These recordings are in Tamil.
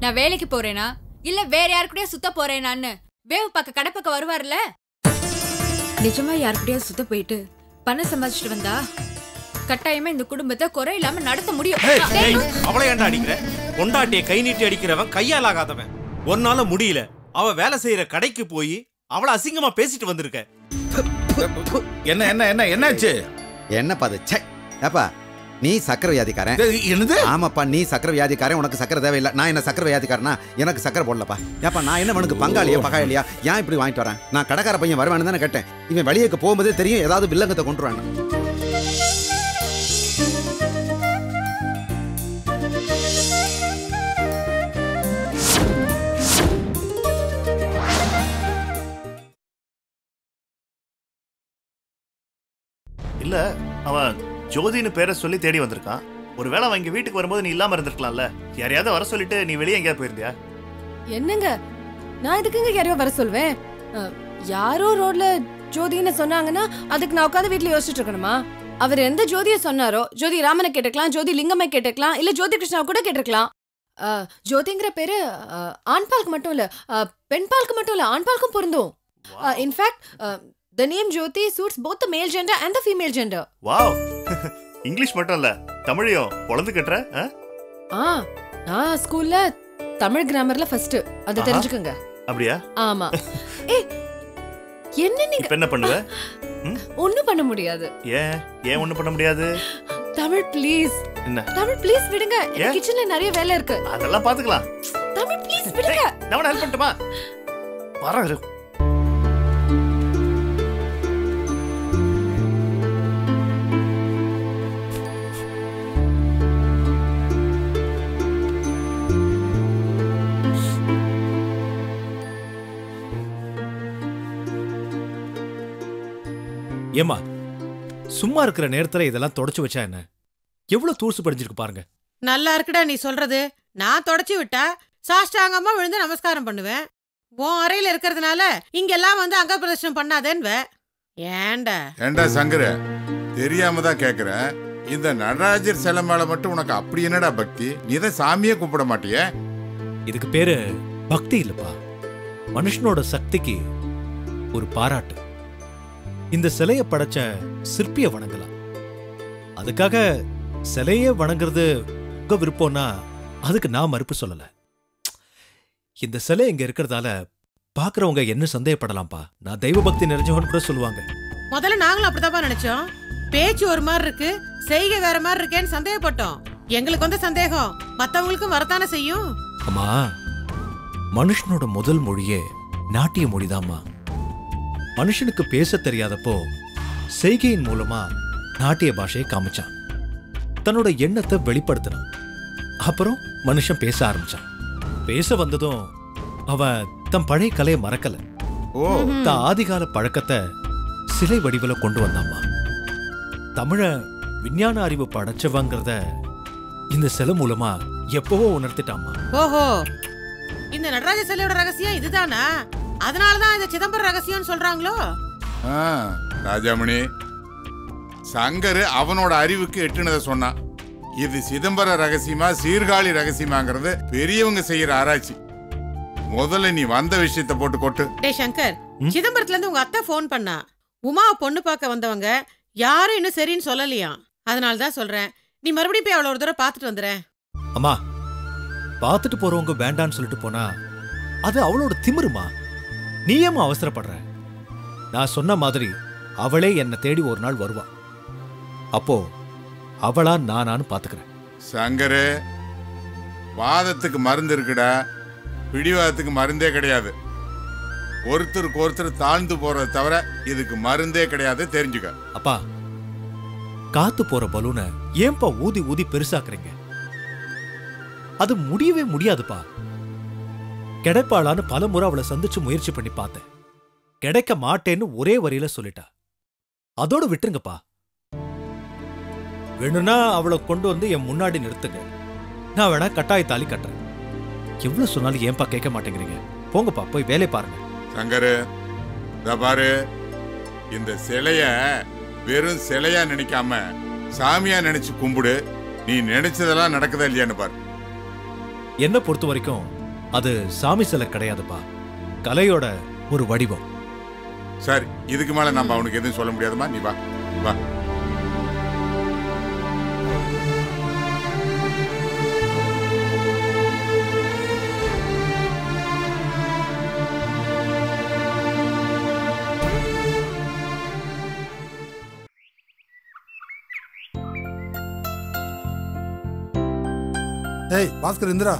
நான் வேலைக்கு போறேனா இல்ல வேற யாருக்கூடயா சுத்த போறேனான்னு வேவு பக்க கடப்பக்க வருவார்ல. நிஜமா யாருக்கூடயா சுத்த போயிட்டு பணம் சம்பாதிச்சுட்டு வந்தா கட்டாயமா இந்த குடும்பத்தை குறை இல்லாம நடத்த முடியும். அவளை ஏன்டா அடிக்கிற? கொண்டாட்டிய கை நீட்டி அடிக்கிறவன் கையால் ஆகாதவன். ஒன்னால முடியல. அவ வேலை செய்யற கடைக்கு போய் அவளை அசிங்கமா பேசிட்டு வந்திருக்க. என்ன என்ன என்ன என்னாச்சு? என்ன பாது? ஏப்பா நீ சக்கரை வியாதிக்காரன். என்னது? ஆமாப்பா, நீ சக்கரை வியாதிக்காரன். உனக்கு சக்கரை தேவையில்லை. நான் என்ன சக்கரை வியாதிக்காரனா? எனக்கு சக்கரை போடலப்பா. ஏப்பா நான் என்ன உனக்கு பங்காளியா பகாயலியா? ஏன் இப்படி வாங்கிட்டு வரேன்? நான் கடைக்கார பையன் வருவானு தானே கேட்டேன். இவன் வெளியேக்கு போகும்போதே தெரியும் ஏதாவது வில்லங்கத்தை கொண்டு வரான். இல்ல அவன் ஜோதின்னு பேரை சொல்லி தேடி வந்திருக்கான். ஒருவேளை அவன் இங்க வீட்டுக்கு வரும்போது நீ இல்லாம இருந்திருக்கலாம்ல. யாரையாவது வர சொல்லிட்டு நீ வெளியே எங்கேயாவது போயிருந்தியா? என்னங்க நான் இதுக்குங்க யாரையோ வர சொல்வேன்? யாரோ ரோட்ல ஜோதின்னு சொன்னாங்கன்னா அதுக்கு நான் உட்காந்து வீட்டுல யோசிச்சுட்டு இருக்கணுமா? அவர் எந்த ஜோதியை சொன்னாரோ, ஜோதி ராமனை கேட்டுக்கலாம், ஜோதி லிங்கம்மை கேட்டுக்கலாம், இல்ல ஜோதி கிருஷ்ணாவை கூட கேட்டிருக்கலாம். ஜோதிங்கிற பேரு ஆண்பாலுக்கு மட்டும் இல்ல, பெண்பாலுக்கு மட்டும் இல்ல, ஆண்பாலுக்கும் பொருந்தும். In fact the name Jyoti suits both the male gender and the female gender. Wow. English மட்டும் இல்ல, தமிழையும் பொளந்து கட்டற. நான் ஸ்கூல்ல தமிழ் கிராமர்ல ஃபர்ஸ்ட். அத தெரிஞ்சுக்கங்க. அப்படியே? ஆமா. என்ன நீங்க என்ன பண்ணுவ? ஒண்ணும் பண்ண முடியாது. ஏன் ஒண்ணும் பண்ண முடியாது? தமிழ் ப்ளீஸ். என்ன? தமிழ் ப்ளீஸ் விடுங்க. கிச்சன்ல நிறைய வேலை இருக்கு. அதெல்லாம் பாத்துக்கலாம். தமிழ் ப்ளீஸ் விடுங்க. நான் ஹெல்ப் பண்ணட்டுமா? வரேன். ஏமா சும்மா இருக்கிற நேரத்துல இதெல்லாம் தொடச்சு வச்சா என்ன? எவ்வளவு தூசு படிஞ்சிருக்கு பாருங்க. நல்லா இருக்குடா நீ சொல்றது. நான் தொடச்சு விட்டா சாஷ்டாங்கமா விழுந்து நமஸ்காரம் பண்ணுவேன். உன் அறையில இருக்கிறதுனால இங்கெல்லாம் வந்து அங்க பிரதர்ஷனம் பண்ணாதேன்னு. ஏண்டா சங்கர, தெரியாம தான் கேக்குறேன். இந்த நடராஜர் சிலை மேல மட்டும் உனக்கு அப்படி என்னடா பக்தி? நீ தான் சாமியே கும்பிட மாட்டிய? இதுக்கு பேரு பக்தி இல்லப்பா, மனுஷனோட சக்திக்கு ஒரு பாராட்டு. இந்த சிலையை படைச்ச சிற்பிய வணங்கலாம். அதுக்காக சிலையே வணங்குறது உங்க விருப்பம்னா அதுக்கு நான் மறுப்பு சொல்லல. இந்த சிலை இங்க இருக்கிறதால பாக்குறவங்க என்ன சந்தேகப்படலாம்ப்பா. நான் தெய்வ பக்தி நிறைஞ்சவன் கூட சொல்லுவாங்க. முதல்ல நாங்களும் அப்படிதான் நினைச்சோம். பேச்சு ஒரு மாதிரி இருக்கு, செய்கை வேற மாதிரி இருக்கேன்னு சந்தேகப்பட்டோம். எங்களுக்கு வந்து சந்தேகம் மத்தவங்களுக்கும் வரத்தானே செய்யும். அம்மா, மனுஷனோட முதல் மொழியே நாட்டிய மொழிதாம்மா. மனுஷனுக்கு பேச தெரியாதப்போ செய்கையின் மூலமா நாட்டிய பாஷையை காமிச்சான். தன்னோட எண்ணத்தை வெளிப்படுத்தினான். அப்புறம் மனுஷன் பேச ஆரம்பிச்சான். பேச வந்ததும் அவன் தன் பழைய கலையை மறக்கல. தன் ஆதிகால பழக்கத்தை சிலை வடிவில் கொண்டு வந்தாம்மா. தமிழ விஞ்ஞான அறிவு படைச்சவங்கிறத இந்த சிலை மூலமா எப்பவோ உணர்த்திட்டாம்மா. ஓஹோ, இந்த நடராஜ சிலையோட ரகசியம் இதுதானா? அதனாலதான் இந்த சிதம்பரம் ரகசியம் சொல்றாங்களோ? ராஜாமணி, சங்கர் அவனோட அறிவுக்கு எட்டுனதை சொன்னான். இது சிதம்பர ரகசியமா சீர்காழி ரகசியமாங்கிறது பெரியவங்க செய்யற ஆராய்ச்சி. முதல்ல நீ வந்த விஷயத்தை போட்டு கொட்டு. டே சங்கர், சிதம்பரத்துல இருந்து உங்க அத்தை போன் பண்ணா. உமாவை பொண்ணு பார்க்க வந்தவங்க யாரும் இன்னும் சரின்னு சொல்லலையா. அதனாலதான் சொல்றேன், நீ மறுபடியும் போய் அவளை ஒரு தடவை பாத்துட்டு வந்துறேன். அம்மா, பாத்துட்டு போறவங்க வேண்டான்னு சொல்லிட்டு போனா அது அவளோட திமிருமா. நீ ஏமா அவசரப்படுற? நான் சொன்ன மாதிரி அவளே என்னை தேடி ஒரு நாள் வருவா. அப்போ அவளா நானான்னு பாத்துக்கிறேன். சங்கரு, வாதத்துக்கு மருந்து இருக்குடா, பிடிவாதத்துக்கு மருந்தே கிடையாது. ஒருத்தருக்கு ஒருத்தர் தாழ்ந்து போறத தவிர இதுக்கு மருந்தே கிடையாது, தெரிஞ்சுக்க. அப்பா, காத்து போற பலூனை ஏன்பா ஊதி ஊதி பெருசாக்குறீங்க? அது முடியவே முடியாதுப்பா. கிடைப்பாளான்னு பல முறை அவளை சந்திச்சு முயற்சி பண்ணி பார்த்தேன். கிடைக்க மாட்டேன்னு ஒரே வரியில சொல்லிட்டா. அதோட விட்டுருங்கப்பா. வேணும்னா அவளை கொண்டு வந்து என் முன்னாடி நிறுத்துங்க. நான் வேணா கட்டாய தாலி கட்டுறேன். எவ்வளவு சொன்னாலும் ஏன்பா கேட்க மாட்டேங்கிறீங்க? போங்கப்பா, போய் வேலை பாருங்க. சங்கரு, பாரு, இந்த சிலைய வெறும் சிலையா நினைக்காம சாமியா நினைச்சு கும்பிடு. நீ நினைச்சதெல்லாம் நடக்குதா இல்லையான்னு பாரு. என்ன பொறுத்த வரைக்கும் அது சாமி சிலை கிடையாதுப்பா, கலையோட ஒரு வடிவம். சரி, இதுக்கு மேல நம்ம அவனுக்கு எதுவும் சொல்ல முடியாதுமா, நீ வா வா. ஏய் பாஸ்கர், இந்திரா,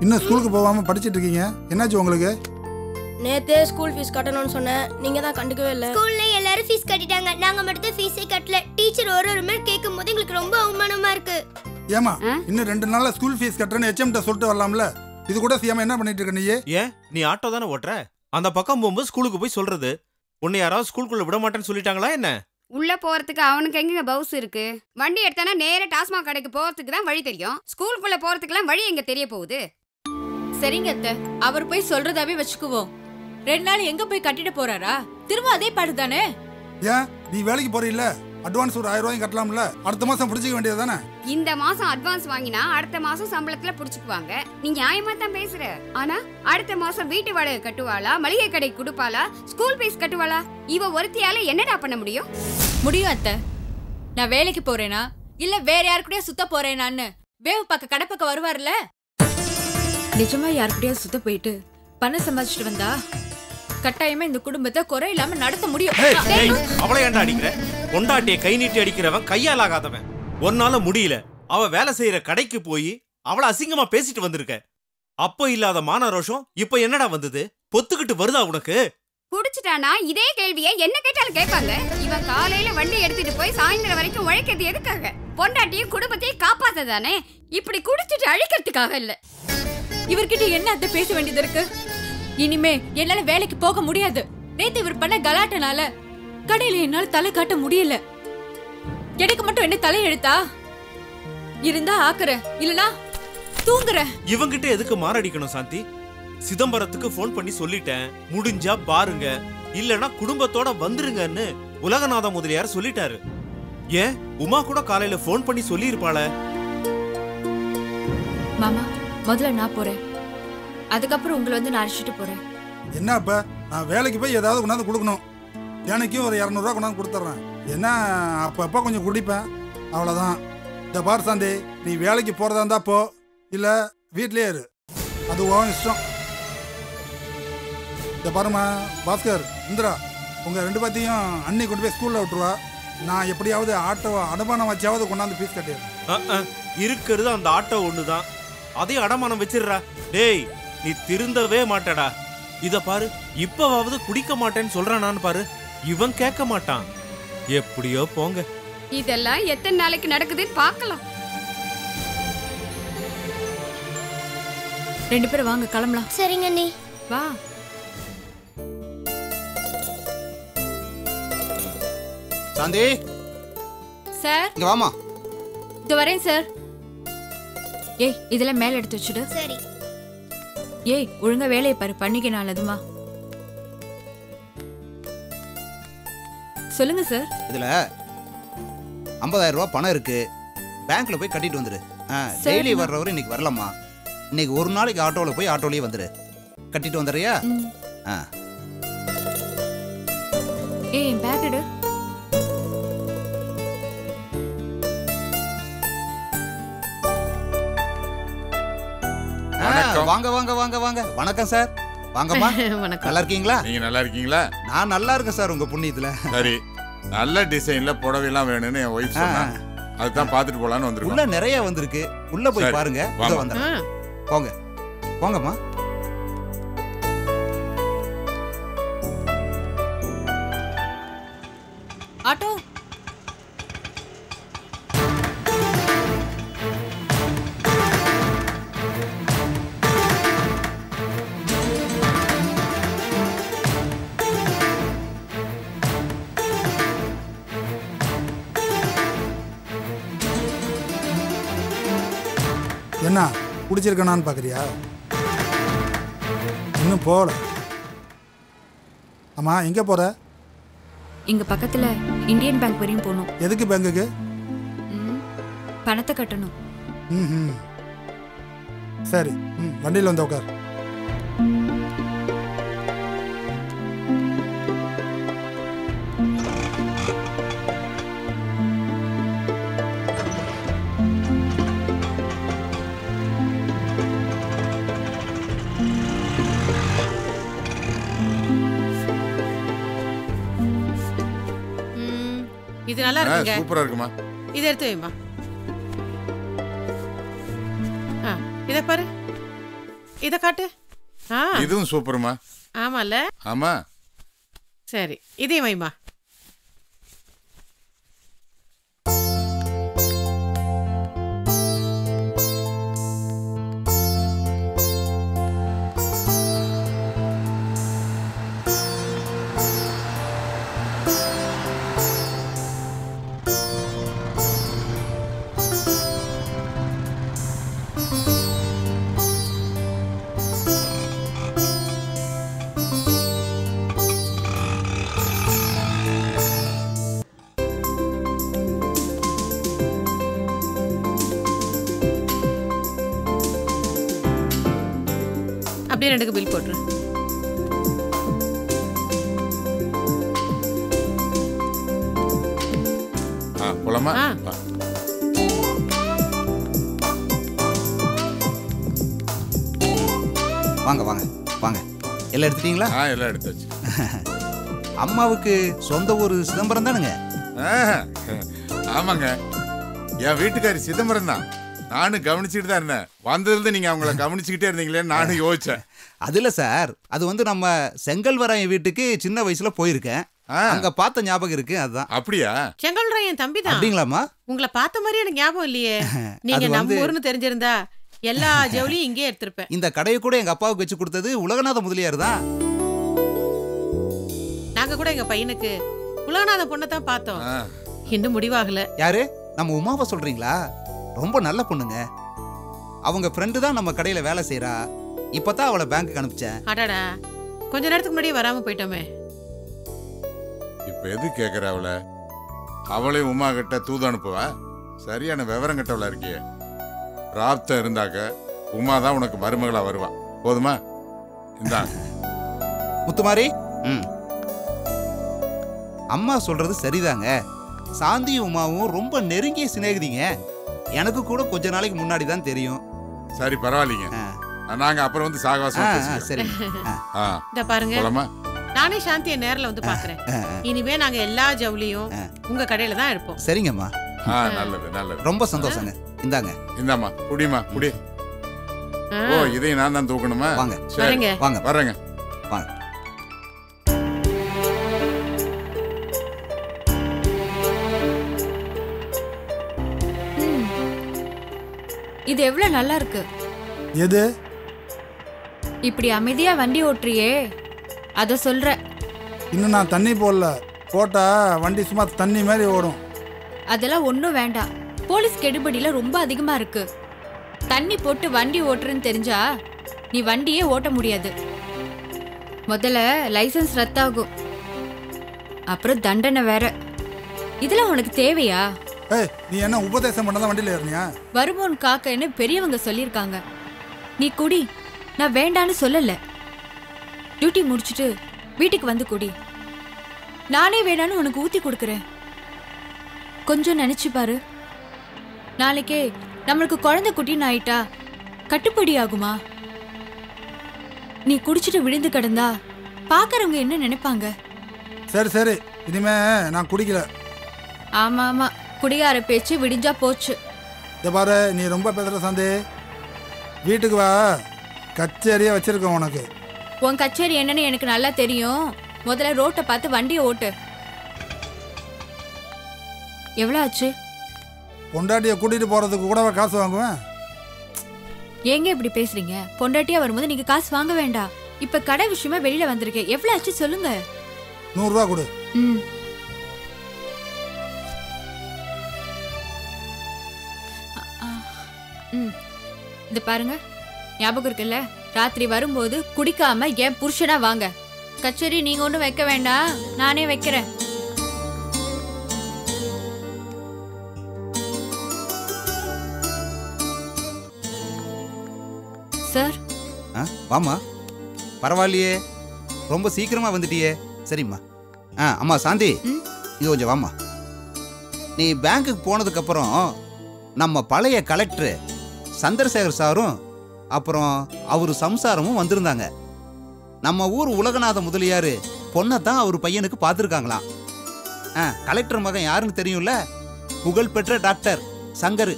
இன்னும் ஸ்கூலுக்கு போகாம படிச்சிட்டு இருக்கீங்க, என்னாச்சு உங்களுக்கு? நேத்தே ஸ்கூல் ஃபீஸ் கட்டணும்னு சொன்னேன், நீங்க தான் கண்டுக்கவே இல்ல. ஸ்கூல்ல எல்லாரும் ஃபீஸ் கட்டிட்டாங்க, நாங்க மட்டும் ஃபீஸே கட்டல. டீச்சர் ஒரு மாதிரி கேட்கும்போது எங்களுக்கு ரொம்ப அவமானமா இருக்கு. ஏமா, இன்னும் 2 நாள்ல ஸ்கூல் ஃபீஸ் கட்டுறேன்னு HM சொல்லிட்டு வரலாம்ல? இது கூட செய்யாம என்ன பண்ணிட்டு இருக்க நீ? ஏன் நீ ஆட்டோ தானே ஓட்டுற? அந்த பக்கம் போகும்போது ஸ்கூலுக்கு போய் சொல்றது. உன்னை யாராவது ஸ்கூலுக்குள்ள விட மாட்டேன்னு சொல்லிட்டாங்களா என்ன? உள்ள போறதுக்கு அவனுக்கு எங்க பவுஸ் இருக்கு? வண்டி எடுத்தானா நேரா டாஸ்மாக் கடைக்கு போறதுக்கு தான் வழி தெரியும். ஸ்கூலுக்குள்ள போறதுக்குலாம் வழி எங்க தெரிய போகுது? சரிங்க அத்தை, அவர் போய் சொல்றதாவே வச்சுக்குவோம். 2 நாள் எங்க போய் கட்டிட்டு போறாரா? திரும்ப அதே பாடுதானே. ஏன் நீ வேலைக்கு போறீல்ல, அட்வான்ஸ் ஒரு 1000 ரூபாய் கட்டலாம்ல, அடுத்த மாசம் புடிச்சிக்க வேண்டியது தானே? இந்த மாசம் அட்வான்ஸ் வாங்கினா அடுத்த மாசம் சம்பளத்துல புடிச்சுக்குவாங்க. நீ நியாயமா தான் பேசுற. ஆனா அடுத்த மாசம் வீட்டு வாடகை கட்டுவாளா, மளிகை கடைக்கு கொடுப்பாளா, ஸ்கூல் ஃபீஸ் கட்டுவாளா? இவ ஒருத்தியால என்னடா பண்ண முடியும்? முடியும் அத்தை. நான் வேலைக்கு போறேனா இல்ல வேற யாரு கூடயா சுத்த போறேனான்னு வேவு பக்க கடப்பக்க வருவார்ல, நிஜமா யாரு கூடயா சுத்த போயிட்டு பணம் சம்பாதிச்சுட்டு வந்தா கட்டாயமா இந்த குடும்பத்தை குறை இல்லாம நடத்த முடியும். அவளை ஏன்டா அடிக்கிற? பொண்டாட்டியை கை நீட்டி அடிக்கிறவன் கையால் ஆகாதவன். ஒன்னால முடியல, அவ வேலை செய்யற கடைக்கு போய் அவளை அசிங்கமா பேசிட்டு வந்திருக்க. அப்ப இல்லாத மான ரோஷம் இப்ப என்னடா வந்தது? பொத்துக்கிட்டு வருதா உனக்கு? குடிச்சிட்டானா இதே கேள்வியை என்ன கேட்டாலும் கேட்பாங்க. இவன் காலையில வண்டி எடுத்துட்டு போய் சாயந்தரம் வரைக்கும் உழைக்கிறது எதுக்காக? பொண்டாட்டியும் குடும்பத்தையும் காப்பாத்ததானே. இப்படி குடிச்சிட்டு அழிக்கிறதுக்காக இல்ல. இவர்கிட்ட என்ன அத்தை பேச வேண்டியது இருக்கு? இனிமே என்னால வேலைக்கு போக முடியாது. நேத்து இவர் பண்ண கலாட்டனால கடையில என்னால தலை காட்ட முடியல. எனக்கு மட்டும் என்ன தலை எழுத்தா? இருந்தா ஆக்குற, இல்லனா தூங்குற. இவங்கிட்ட எதுக்கு மாரடிக்கணும் சாந்தி? சிதம்பரத்துக்கு போன் பண்ணி சொல்லிட்டேன், முடிஞ்சா பாருங்க, இல்லனா குடும்பத்தோட வந்துருங்கன்னு உலகநாத முதலியார் சொல்லிட்டாரு. ஏன் உமா கூட காலையில போன் பண்ணி சொல்லி இருப்பாள. மாமா, முதல்ல நான் போறேன், அதுக்கப்புறம் உங்களை வந்து நான் அழைச்சிட்டு போறேன். என்ன அப்ப நான் வேலைக்கு போய் ஏதாவது கொண்டாந்து கொடுக்கணும். எனக்கும் ஒரு 200 ரூபா கொண்டாந்து கொடுத்துட்றேன். என்ன அப்பப்போ கொஞ்சம் குடிப்பேன், அவ்வளோதான். இந்த பார் சாந்தி, நீ வேலைக்கு போகிறதா இருந்தா போ, இல்லை வீட்லேயே இரு, அது உன் இஷ்டம். இந்த பாருமா பாஸ்கர், இந்திரா, உங்கள் 2 பேத்தையும் அண்ணி கொண்டு போய் ஸ்கூலில் விட்டுருவா. நான் எப்படியாவது ஆட்டோவை அடமானம் வச்சாவது கொண்டாந்து ஃபீஸ் கட்டிடுறேன். இருக்கிறது அந்த ஆட்டோ ஒண்ணுதான், அதையும் அடமானம் வச்சிடுறா. டேய், நீ திருந்தவே மாட்டடா. இத பாரு, இப்பவாவது குடிக்க மாட்டேன்னு சொல்றானான்னு பாரு. இவன் கேட்க மாட்டான். எப்படியோ போங்க. இதெல்லாம் எத்தனை நாளைக்கு நடக்குதுன்னு பார்க்கலாம். 2 பேரும் வாங்க கிளம்பலாம். சரிங்க நீ வா. சாந்தி சார், இங்க வாமா. இது வரேன் சார். ஏய், இதெல்லாம் மேல எடுத்து வச்சுடு. சரி. ஏய், ஒழுங்கா வேலையை பாரு, பண்ணிக்க நல்லதுமா. சொல்லுங்க சார். இதுல 50,000 ரூபாய் பணம் இருக்கு, பேங்க்ல போய் கட்டிட்டு வந்துரு. டெய்லி வர்றவரு இன்னைக்கு வரலாமா? இன்னைக்கு ஒரு நாளைக்கு ஆட்டோவில் போய் ஆட்டோலயே வந்துரு, கட்டிட்டு வந்துடுறியா? ஏய், பேக் எடு. வாங்க வாங்க வாங்க வாங்க. வணக்கம் சார். வாங்கம்மா. நல்லா இருக்கீங்களா? நீங்க நல்லா இருக்கீங்களா? நான் நல்லா இருக்கேன் சார், உங்க புண்ணியத்துல. சரி, நல்ல டிசைன்ல புடவை எல்லாம் வேணும்னு என் ஒய்ஃப் சொன்னாங்க, அதுதான் பாத்துட்டு போலான்னு வந்திருக்கோம். உள்ள நிறைய வந்திருக்கு, உள்ள போய் பாருங்க. போங்க போங்கம்மா. ஆட்டோ. என்ன குடிச்சிருக்கனான்னு பார்க்குறியா? இன்னும் போகல. ஆமா, எங்கே போகிற? இங்க பக்கத்துல இந்தியன் பேங்க் வரையும் போகணும். எதுக்கு பேங்குக்கு? பணத்தை கட்டணும். சரி வண்டியில் வந்து உட்கார். இது நல்லா இருக்குங்க. சூப்பரா இருக்குமா. இதை எடுத்து வைமா. இத பாரு, இத காட்டு. இதுவும் சூப்பர்மா. ஆமால. ஆமா. சரி, இதையும் வைமா. அப்படியே ரெண்டுக்கு பில் போட்டுரு. போலாமா? வாங்க வாங்க வாங்க. எல்லாம் எடுத்துட்டீங்களா? எல்லாம் எடுத்தாச்சு. அம்மாவுக்கு சொந்த ஊர் சிதம்பரம் தானுங்க? ஆமாங்க, என் வீட்டுக்காரி சிதம்பரம் தான். நானும் கவனிச்சுட்டு தான் இருந்தேன். வந்ததுல நீங்க அவங்கள கவனிச்சுக்கிட்டே இருந்தீங்களேன்னு நானும் யோசிச்சேன். அது இல்ல சார், அது வந்து நம்ம செங்கல்வராயன் வீட்டுக்கு சின்ன வயசுல போயிருக்கேன். அங்க பார்த்த ஞாபகம் இருக்கு. அதுதான். அப்படியா? செங்கல்வராயன் தம்பி தான். அப்படிங்களாமா? உங்களை பார்த்த மாதிரி எனக்கு ஞாபகம் இல்லையே. நீங்க நம்ம ஊர்னு தெரிஞ்சிருந்தா எல்லா ஜவுளியும் இங்கே எடுத்திருப்பேன். இந்த கடையை கூட எங்க அப்பாவுக்கு வச்சு கொடுத்தது உலகநாத முதலியார் தான். நாங்க கூட எங்க பையனுக்கு உலகநாத பொண்ணை தான் பார்த்தோம். இன்னும் முடிவாகல. யாரு? நம்ம உமாவை சொல்றீங்களா? ரொம்ப நல்ல பொண்ணுங்க. அவங்க ஃப்ரெண்டு தான் நம்ம கடையில வேலை செய்யறா. இப்பதான் அவளை பேங்க்குக்கு அனுப்பிச்சேன். அடடா, கொஞ்ச நேரத்துக்கு முன்னாடியே வராம போயிட்டோமே. இப்ப எது கேக்குற அவளை? அவளே உமா கிட்ட தூது அனுப்புவா? சரியான விவரம் கட்டவளா இருக்கியே. ராப்தம் இருந்தாக்க உமா தான் உனக்கு மருமகளா வருவா. போதுமா? இந்தா முத்துமாரி. அம்மா சொல்றது சரிதாங்க. சாந்தியும் உமாவும் ரொம்ப நெருங்கிய சிநேகிதிங்க. எனக்கு கூட கொஞ்ச நாளைக்கு முன்னாடி தான் தெரியும். சரி, பரவாயில்லைங்க. நாங்க அப்புறம் வந்து சாகவாசமா பேசுறோம். சரி. இத பாருங்க, போலாமா? நானே சாந்தியை நேர்ல வந்து பாக்குறேன். இனிமே நாங்க எல்லா ஜவுளியும் உங்க கடையில தான் எடுப்போம். சரிங்கம்மா. நல்லது நல்லது. ரொம்ப சந்தோஷங்க. இந்தாங்க. இந்தாம்மா, குடிமா குடி. ஓ, இதையும் நான் தான் தூக்கணுமா? வாங்க. சரி, வாங்க வரேங்க. வாங்க. இது எவ்வளவு நல்லா இருக்கு. எது? இப்படி அமைதியா வண்டி ஓட்டுறியே, அத சொல்ற. இன்னும் நான் தண்ணி போடல. போட்டா வண்டி சும்மா தண்ணி மாதிரி ஓடும். அதெல்லாம் ஒன்றும் வேண்டாம். போலீஸ் கெடுபடியில ரொம்ப அதிகமா இருக்கு. தண்ணி போட்டு வண்டி ஓட்டுறன்னு தெரிஞ்சா நீ வண்டியே ஓட்ட முடியாது. முதல்ல லைசன்ஸ் ரத்தாகும், அப்புறம் தண்டனை வேற. இதெல்லாம் உனக்கு தேவையா? நீ என்ன உபதேசம் பண்ணதான் வண்டியில ஏறினியா? வருமோன் காக்கன்னு பெரியவங்க சொல்லியிருக்காங்க. நீ குடி, நான் வேண்டான்னு சொல்லல. டியூட்டி முடிச்சுட்டு வீட்டுக்கு வந்து குடி. நானே வேணான்னு உனக்கு ஊத்தி கொடுக்குறேன். கொஞ்சம் நினைச்சு பாரு. நாளைக்கே நம்மளுக்கு குழந்தை குட்டின்னு ஆயிட்டா கட்டுப்படி ஆகுமா? நீ குடிச்சிட்டு விழுந்து கிடந்தா பாக்குறவங்க என்ன நினைப்பாங்க? சரி சரி, இனிமே நான் குடிக்கல. ஆமா ஆமா, குடிகார பேச்சு விடிஞ்சா போச்சு. இத பாரு, நீ ரொம்ப பேசுற சாந்தி. வீட்டுக்கு வா, கச்சேரியா வச்சிருக்கேன் உனக்கு. உன் கச்சேரி என்னன்னு எனக்கு நல்லா தெரியும். முதல்ல ரோட்டை பார்த்து வண்டியை ஓட்டு. எவ்வளவு ஆச்சு? பொண்டாட்டிய கூட்டிட்டு போறதுக்கு கூட காசு வாங்குவேன். ஏங்க இப்படி பேசுறீங்க? பொண்டாட்டியா வரும்போது நீங்க காசு வாங்க வேண்டாம். இப்ப கடை விஷயமா வெளியில வந்திருக்கேன். எவ்வளவு ஆச்சு சொல்லுங்க. 100 ரூபா கொடு. இது பாருங்க, ஞாபகம் இருக்குல்ல, ராத்திரி வரும்போது குடிக்காம என் புருஷனா வாங்க. கச்சேரி நீங்க ஒன்றும் வைக்க வேண்டாம், நானே வைக்கிறேன். சார். வாமா. பரவாயில்லையே, ரொம்ப சீக்கிரமா வந்துட்டியே. சரிம்மா. அம்மா சாந்தி, இங்க கொஞ்சம் வாமா. நீ பேங்க்குக்கு போனதுக்கு அப்புறம் நம்ம பழைய கலெக்டர் சந்திரசேகர் சாரும் அப்புறம் அவரு சம்சாரமும் வந்திருந்தாங்க. நம்ம ஊர் உலகநாத முதலியாரு பொண்ணத்தான் அவர் பையனுக்கு பார்த்துருக்காங்களாம். கலெக்டர் மகன் யாருன்னு தெரியும்ல, புகழ்பெற்ற டாக்டர் சங்கர்.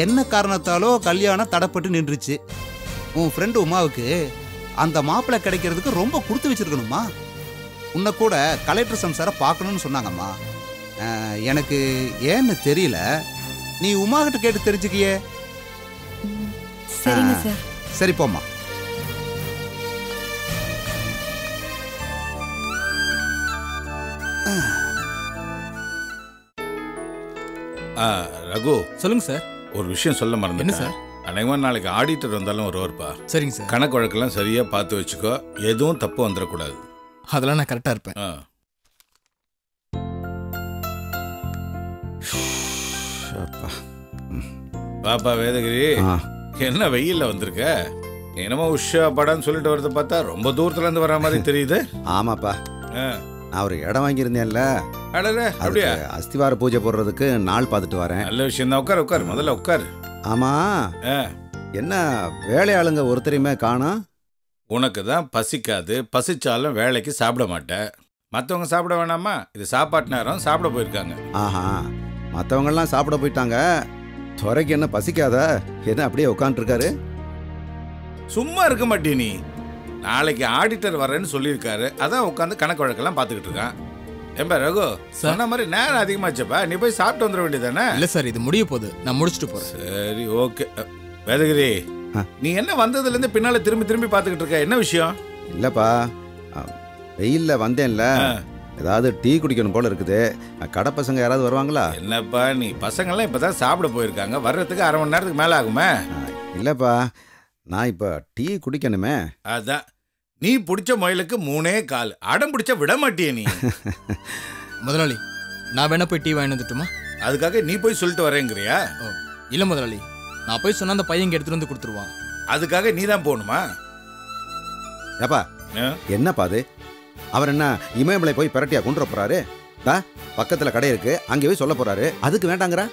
என்ன காரணத்தாலோ கல்யாணம் தடைப்பட்டு நின்றுச்சு. உன் ஃப்ரெண்டு உமாவுக்கு அந்த மாப்பிள்ளை கிடைக்கிறதுக்கு ரொம்ப கொடுத்து வச்சிருக்கணுமா. உன்னை கூட கலெக்டர் சம்சாரை பார்க்கணும்னு சொன்னாங்கம்மா. எனக்கு ஏன்னு தெரியல, நீ உமா கிட்ட கேட்டு தெரிஞ்சுக்கியே. சரிங்க சார். சரி போம்மா. ரகு, சொல்லுங்க சார். ஒரு விஷயம் சொல்ல மறந்துட்டேன். என்ன சார்? அநேகமாக நாளைக்கு ஆடிட்டர் வந்தாலும் வருவார்ப்பா. சரிங்க சார். கணக்கு வழக்கெல்லாம் சரியா பார்த்து வச்சுக்கோ, எதுவும் தப்பு வந்துடக்கூடாது. அதெல்லாம் நான் கரெக்டா இருப்பேன். பாப்பா வேதகிரி, என்ன வெயில்ல வந்திருக்க? என்னமோ உஷா படான்னு சொல்லிட்டு வரத பார்த்தா ரொம்ப தூரத்துல இருந்து வர மாதிரி தெரியுது. ஆமாப்பா, நான் ஒரு இடம் வாங்கியிருந்தேன்ல, அப்படியா? அஸ்திவார பூஜை போடுறதுக்கு நாள் பார்த்துட்டு வரேன். நல்ல விஷயம் தான். உட்கார் உட்கார், முதல்ல உட்கார். ஆமா, என்ன வேலையாளுங்க ஒருத்தரையுமே காணோம்? உனக்கு தான் பசிக்காது, பசிச்சாலும் வேலைக்கு சாப்பிட மாட்டேன். மற்றவங்க சாப்பிட வேணாமா? இது சாப்பாட்டு நேரம், சாப்பிட போயிருக்காங்க. ஆஹா, மற்றவங்கெல்லாம் சாப்பிட போயிட்டாங்க. துறைக்கு என்ன பசிக்காத? என்ன அப்படியே உட்காந்துருக்காரு? சும்மா இருக்க மாட்டே நீ. நாளைக்கு ஆடிட்டர் வரேன்னு சொல்லியிருக்காரு, அதான் உட்காந்து கணக்கு வழக்கெல்லாம் பார்த்துக்கிட்டு இருக்கான். ஏம்பா ரகு, சொன்ன மாதிரி நேரம் அதிகமாச்சப்பா, நீ போய் சாப்பிட்டு வந்துட வேண்டியதானே? இல்ல சார், இது முடிய போகுது, நான் முடிச்சுட்டு போறேன். சரி, ஓகே. வேதகிரி, நீ என்ன வந்ததுல இருந்து பின்னால திரும்பி திரும்பி பார்த்துக்கிட்டு இருக்க? என்ன விஷயம்? இல்லப்பா, வெயில்ல வந்தேன்ல, ஏதாவது டீ குடிக்கணும் போல இருக்குது. கடை பசங்க யாராவது வருவாங்களா? என்னப்பா நீ, பசங்கள்லாம் இப்பதான் சாப்பிட போயிருக்காங்க, வர்றதுக்கு அரை மணி நேரத்துக்கு மேல ஆகுமே. இல்லப்பா, நான் இப்ப டீ குடிக்கணுமே. அதான், நீ பிடிச்ச முயலுக்கு 3 கால், அடம் பிடிச்ச விட மாட்டியே நீ. முதலாளி, நான் வேணா போய் டீ வாங்கி வந்துட்டுமா? அதுக்காக நீ போய் சொல்லிட்டு வரேங்கிறியா? இல்ல முதலாளி, நான் போய் சொன்னா அந்த பையன் இங்க எடுத்துட்டு வந்து கொடுத்துருவான். அதுக்காக நீ தான் போகணுமா? ஏப்பா, என்னப்பா அது? அவர் என்ன இமயமலை போய் பிரட்டியா கொண்டு போறாரு? பக்கத்துல கடை இருக்கு, அங்கே போய் சொல்ல போறாரு, அதுக்கு வேண்டாங்கிறா?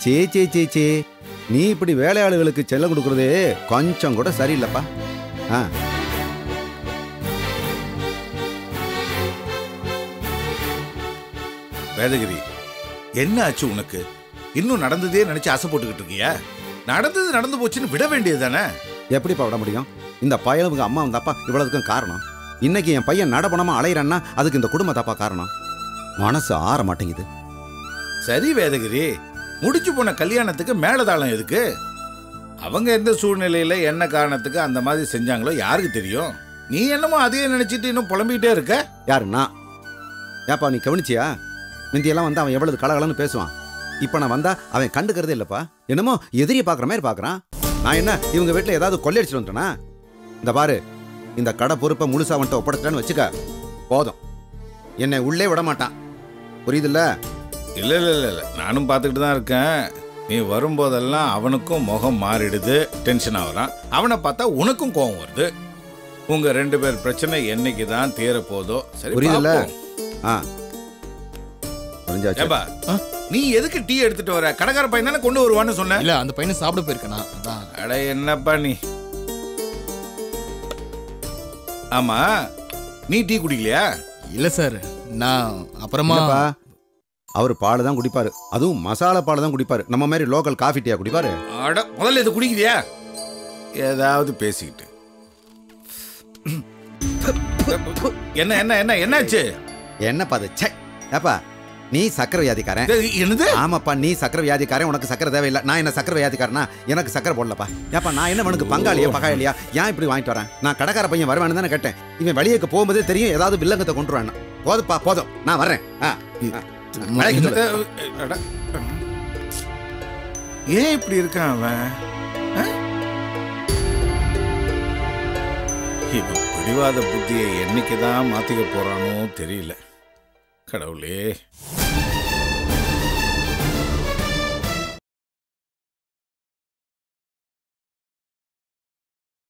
சே சே சே சே, நீ இப்படி வேலையாளுகளுக்கு செல்லம் கொடுக்கறது கொஞ்சம் கூட சரியில்லைப்பா. வேதகிரி, என்ன ஆச்சு உனக்கு? இன்னும் நடந்ததே நினைச்சு ஆசை போட்டுக்கிட்டு இருக்கியா? நடந்தது நடந்து போச்சுன்னு விட வேண்டியது தானே? எப்படிப்பா விட முடியும்? இந்த பயலுக்கு அம்மா வந்தாப்பா இவ்வளவுக்கும் காரணம். இன்னைக்கு என் பையன் நடப்பணமா அலையிறான்னா அதுக்கு இந்த குடும்ப தாப்பா காரணம். மனசு ஆற மாட்டேங்குது. சரி வேதகிரி, முடிச்சு போன கல்யாணத்துக்கு மேலதாளம் எதுக்கு? அவங்க எந்த சூழ்நிலையில என்ன காரணத்துக்கு அந்த மாதிரி செஞ்சாங்களோ யாருக்கு தெரியும்? நீ என்னமோ அதையே நினைச்சிட்டு இன்னும் புலம்பிக்கிட்டே இருக்க. யாருன்னா? ஏப்பா நீ கவனிச்சியா? முந்தியெல்லாம் வந்து அவன் எவ்வளவு கலகலன்னு பேசுவான். இப்ப நான் வந்தா அவன் கண்டுக்கிறதே இல்லப்பா. என்னமோ எதிரியை பாக்குற மாதிரி பாக்குறான். நான் என்ன இவங்க வீட்டுல ஏதாவது கொள்ளையடிச்சிட்டு வந்துட்டேனா? இந்த பாரு, இந்த கடை பொறுப்பை முழுசா வந்துட்டு ஒப்படைச்சிட்டான்னு வச்சுக்க, போதும், என்னை உள்ளே விட மாட்டான். புரியுதுல்ல? இல்ல இல்ல இல்ல இல்ல, நானும் பார்த்துக்கிட்டு தான் இருக்கேன். நீ வரும்போதெல்லாம் அவனுக்கும் முகம் மாறிடுது, டென்ஷன் ஆகுறான். அவனை பார்த்தா உனக்கும் கோபம் வருது. உங்க 2 பேர் பிரச்சனை என்னைக்கு தான் தீர போதோ? சரி, புரியுதுல்ல? நீ எதுக்கு டீ எடுத்துட்டு வர? கடைக்கார பையன் தானே கொண்டு வருவான்னு சொன்ன. இல்ல, அந்த பையனை சாப்பிட போயிருக்கனா. அதான். அட என்னப்பா நீ. ஆமா, நீ டீ குடிக்கலையா? இல்ல சார், நான் அப்புறமா. அவர் பால் தான் குடிப்பாரு, அதுவும் மசாலா பால் தான் குடிப்பாரு. நம்ம மாதிரி லோக்கல் காஃபி டீயா குடிப்பாரு? அட, முதல்ல இது குடிக்கிறியா? ஏதாவது பேசிக்கிட்டு. என்ன என்ன என்ன என்னாச்சு? என்னப்பா அது? ஏப்பா, நீ சக்கரை வியாதிக்காரன். என்னது? ஆமாப்பா, நீ சக்கரை வியாதிக்காரன். உனக்கு சக்கரை தேவையில்லை. நான் என்ன சக்கரை வியாதிக்காரனா? எனக்கு சக்கரை போடலப்பா. ஏப்பா, நான் என்ன உனக்கு பங்காளியா பகாயலியா? ஏன் இப்படி வாங்கிட்டு வரேன்? நான் கடைக்கார பையன் வருவானு தானே கேட்டேன். இவன் வெளியேக்கு போகும்போதே தெரியும் ஏதாவது வில்லங்கத்தை கொண்டு வரேன். போதுப்பா, போதும், நான் வர்றேன். ஏன் இப்படி இருக்கான் அவன்? இவன் பிடிவாத புத்தியை என்னைக்குதான் மாத்திக்க போறானோ தெரியல. கடவுளே.